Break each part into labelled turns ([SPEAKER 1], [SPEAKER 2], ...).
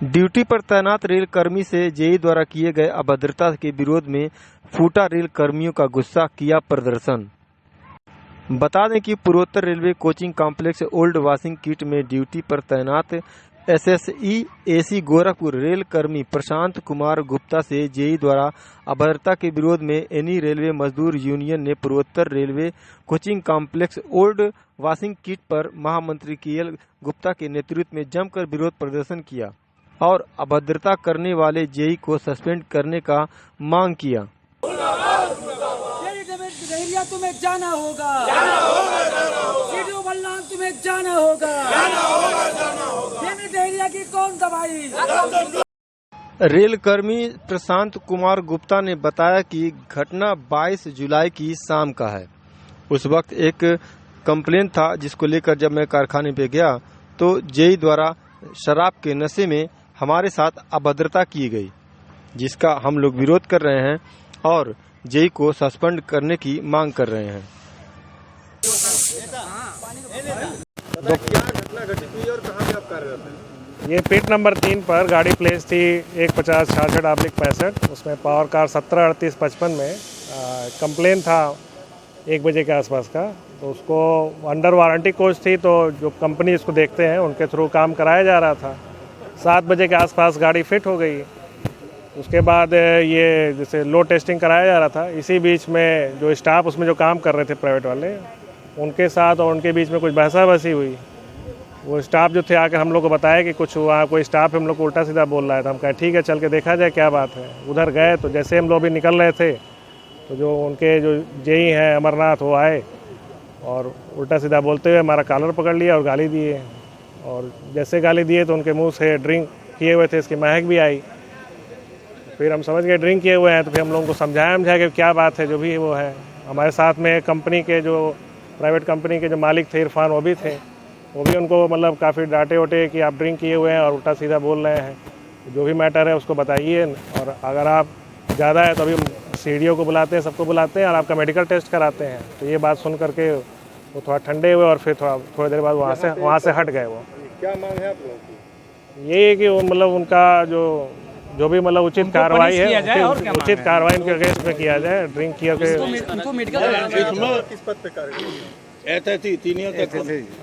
[SPEAKER 1] Duty पर तैनात rail कर्मी से जेई द्वारा किए गए अभद्रता के विरोध में फूटा रेल कर्मियों का गुस्सा, किया प्रदर्शन। बता दें कि पूर्वोत्तर railway coaching complex old washing kit में ड्यूटी पर तैनात एसएसई एसी गोरखपुर रेल कर्मी प्रशांत कुमार गुप्ता से जेई द्वारा अभद्रता के विरोध में एनी रेलवे मजदूर यूनियन ने पूर्वोत्तर railway coaching complex old washing kit पर महामंत्री केएल गुप्ता के नेतृत्व में जमकर विरोध प्रदर्शन किया और अभद्रता करने वाले जेई को सस्पेंड करने का मांग किया।
[SPEAKER 2] तुम्हें जाना होगा, तुम्हें जाना होगा, की कौन दवाई।
[SPEAKER 1] रेल कर्मी प्रशांत कुमार गुप्ता ने बताया कि घटना 22 जुलाई की शाम का है। उस वक्त एक कंप्लेन था जिसको लेकर जब मैं कारखाने पे गया तो जेई द्वारा शराब के नशे में हमारे साथ अभद्रता की गई, जिसका हम लोग विरोध कर रहे हैं और जेई को सस्पेंड करने की मांग कर रहे हैं।
[SPEAKER 3] क्या घटना घटित हुई और कहाँ पे आप कार्यरत हैं?
[SPEAKER 4] ये पिट नंबर 3 पर गाड़ी प्लेस थी 15066/65, उसमें पावर कार 173855 में कंप्लेन था 1 बजे के आसपास का। तो उसको अंडर वारंटी कोच थी, तो जो कंपनी इसको देखते हैं उनके थ्रू काम कराया जा रहा था। 7 बजे के आसपास गाड़ी फिट हो गई। उसके बाद ये जैसे लो टेस्टिंग कराया जा रहा था, इसी बीच में जो स्टाफ उसमें जो काम कर रहे थे प्राइवेट वाले, उनके साथ और उनके बीच में कुछ बहसाबहसी हुई। वो स्टाफ जो थे आकर हम लोग को बताया कि कुछ वहाँ कोई स्टाफ हम लोग को उल्टा सीधा बोल रहा है। तो हम कहे ठीक है, चल के देखा जाए क्या बात है। उधर गए तो जैसे हम लोग भी निकल रहे थे तो जो उनके जो जेई हैं अमरनाथ, वो आए और उल्टा सीधा बोलते हुए हमारा कॉलर पकड़ लिया और गाली दिए। और जैसे गाली दिए तो उनके मुंह से ड्रिंक किए हुए थे, इसकी महक भी आई। फिर हम समझ गए ड्रिंक किए हुए हैं, तो फिर हम लोगों को समझाया कि क्या बात है, जो भी वो है। हमारे साथ में कंपनी के जो प्राइवेट कंपनी के जो मालिक थे इरफान, वो भी थे। वो भी उनको मतलब काफ़ी डांटे वोटे कि आप ड्रिंक किए हुए हैं और उल्टा सीधा बोल रहे हैं, जो भी मैटर है उसको बताइए। और अगर आप ज़्यादा है तो अभी सीडीओ को बुलाते हैं, सबको बुलाते हैं और आपका मेडिकल टेस्ट कराते हैं। तो ये बात सुन करके वो थोड़ा ठंडे हुए और फिर थोड़ी देर बाद वहाँ से हट गए। वो
[SPEAKER 3] क्या मांग है आप लोगों की?
[SPEAKER 4] यही है कि वो मतलब उनका जो भी मतलब उचित कार्रवाई है, उचित कार्रवाई उनके अगेंस्ट में किया जाए। ड्रिंक किया
[SPEAKER 3] किस पद पे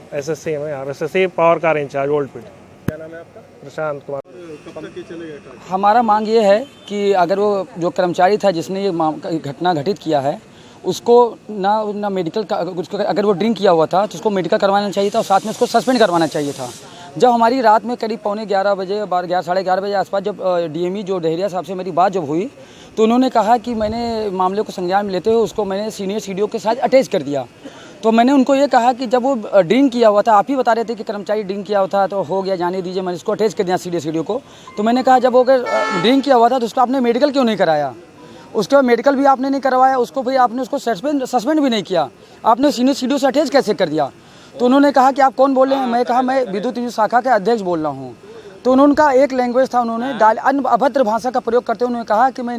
[SPEAKER 4] एसएससी में SSC power car incharge old pit.
[SPEAKER 3] क्या नाम है आपका?
[SPEAKER 4] प्रशांत कुमार।
[SPEAKER 3] कब तक ये चलेगा?
[SPEAKER 2] हमारा मांग ये है कि अगर वो जो कर्मचारी था जिसने ये घटना घटित किया है, उसको ना मेडिकल का, अगर वो ड्रिंक किया हुआ था तो उसको मेडिकल करवाना चाहिए था और साथ में उसको सस्पेंड करवाना चाहिए था। जब हमारी रात में करीब 11:15 बजे 11:30 बजे आसपास जब डीएमई जो डहेरिया साहब से मेरी बात जब हुई तो उन्होंने कहा कि मैंने मामले को संज्ञान में लेते हुए उसको मैंने सीनियर सीडीओ के साथ अटैच कर दिया। तो मैंने उनको ये कहा कि जब वो ड्रिंक किया हुआ था, आप ही बता रहे थे कि कर्मचारी ड्रिंक किया हुआ था तो हो गया, जाने दीजिए, मैंने इसको अटैच कर दिया सीडीओ को। तो मैंने कहा जब वो अगर ड्रिंक किया हुआ था तो उसको आपने मेडिकल क्यों नहीं कराया? उसके बाद मेडिकल भी आपने नहीं करवाया, उसको भी आपने उसको सस्पेंड भी नहीं किया, आपने सीनियर सीडीओ से अटैच कैसे कर दिया? तो उन्होंने कहा कि आप कौन बोल रहे हैं? मैं कहा मैं विद्युत यूनियन शाखा के अध्यक्ष बोल रहा हूँ। तो उनका एक लैंग्वेज था, उन्होंने अभद्र भाषा का प्रयोग करते हुए उन्होंने कहा कि मैं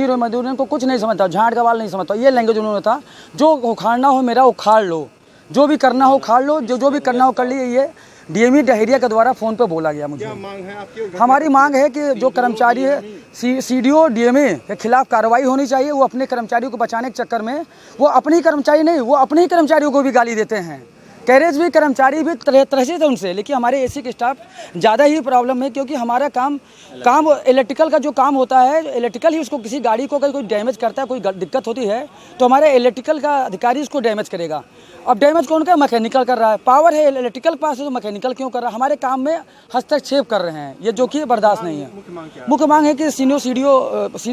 [SPEAKER 2] मजदूर को कुछ नहीं समझता, झाड़ का बाल नहीं समझता। ये लैंग्वेज उन्होंने था, जो उखाड़ना हो मेरा उखाड़ लो, जो भी करना हो उखाड़ लो, जो भी करना हो कर लिए। ये डीएमई डहेरिया के द्वारा फ़ोन पे बोला गया मुझे।
[SPEAKER 3] क्या मांग है आपकी?
[SPEAKER 2] हमारी मांग है कि जो कर्मचारी है सीडीओ डीएमई के खिलाफ कार्रवाई होनी चाहिए। वो अपने कर्मचारियों को बचाने के चक्कर में वो अपने ही कर्मचारी नहीं, वो अपने ही कर्मचारियों को भी गाली देते हैं। कैरेज भी कर्मचारी भी त्रसित है उनसे, लेकिन हमारे एसी के स्टाफ ज़्यादा ही प्रॉब्लम है, क्योंकि हमारा काम इलेक्ट्रिकल का जो काम होता है, इलेक्ट्रिकल ही उसको किसी गाड़ी को अगर कोई डैमेज करता है, कोई दिक्कत होती है तो हमारे इलेक्ट्रिकल का अधिकारी उसको डैमेज करेगा। अब डैमेज कौन कर? मैकेनिकल कर रहा है। पावर है इलेक्ट्रिकल पास है तो मैकेनिकल क्यों कर रहा है? हमारे काम में हस्तक्षेप कर रहे हैं, ये जो कि बर्दाश्त नहीं है। मुख्य मांग है कि सीनियर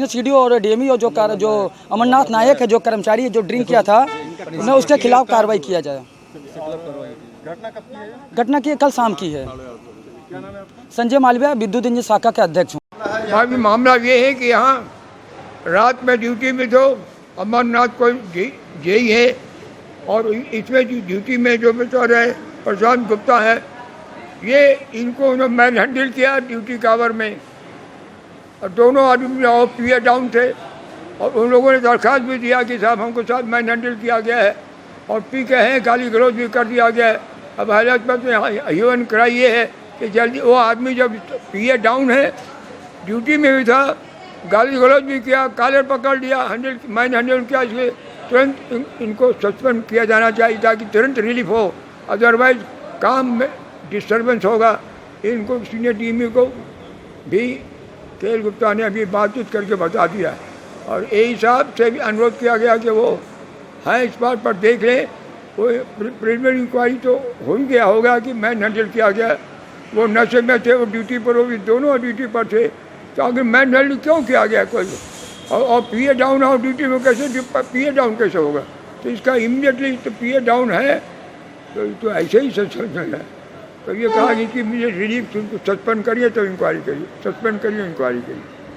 [SPEAKER 2] सीडीओ और डीएमई और जो अमरनाथ नायक है, जो कर्मचारी है जो ड्रिंक किया था, उन्हें उसके खिलाफ कार्रवाई किया जाए।
[SPEAKER 3] घटना कब की है?
[SPEAKER 2] घटना की कल शाम की है।
[SPEAKER 3] क्या नाम है आपका?
[SPEAKER 2] संजय मालविया, विद्युत यूनियन शाखा के अध्यक्ष हूँ।
[SPEAKER 5] अभी मामला ये है कि यहाँ रात में ड्यूटी में जो अमरनाथ को जेई है और इसमें ड्यूटी में जो बेचारा है प्रशांत गुप्ता है, ये इनको मैन हैंडल किया ड्यूटी कावर में। और दोनों आदमी ऑफ पीए डाउन थे और उन लोगों ने दरख्वास्त भी दिया कि साहब हमको साथ मैन हैंडल किया गया है और पी के हैं, गाली गलौज भी कर दिया गया है। अब हालत में तो यहाँ ह्यूमन कराइए है कि जल्दी वो आदमी जब पीए डाउन है, ड्यूटी में भी था, गाली गलौज भी किया, कॉलर पकड़ लिया, मैंने हैंडल किया, इसलिए तुरंत इनको सस्पेंड किया जाना चाहिए ताकि तुरंत रिलीफ हो, अदरवाइज काम में डिस्टर्बेंस होगा। इनको सीनियर डीएमई को भी केएल गुप्ता ने अभी बातचीत करके बता दिया है और एई साहब से भी अनुरोध किया गया कि वो हैं इस बात पर देख लें। वो प्रिलिमिनरी इंक्वायरी तो हो ही गया होगा कि मैन हैंडल किया गया, वो नशे में थे, वो ड्यूटी पर, वो भी दोनों ड्यूटी पर थे, तो आखिर मैन हैंडल क्यों किया गया कोई? और पीए डाउन हो ड्यूटी में, कैसे पीए डाउन कैसे होगा? तो इसका इमीडिएटली तो पीए डाउन है तो ऐसे ही सस्पेंड है। तो ये कहा कि इनकी रिलीफ, उनको सस्पेंड करिए तो इंक्वायरी करिए, सस्पेंड करिए इंक्वायरी करिए।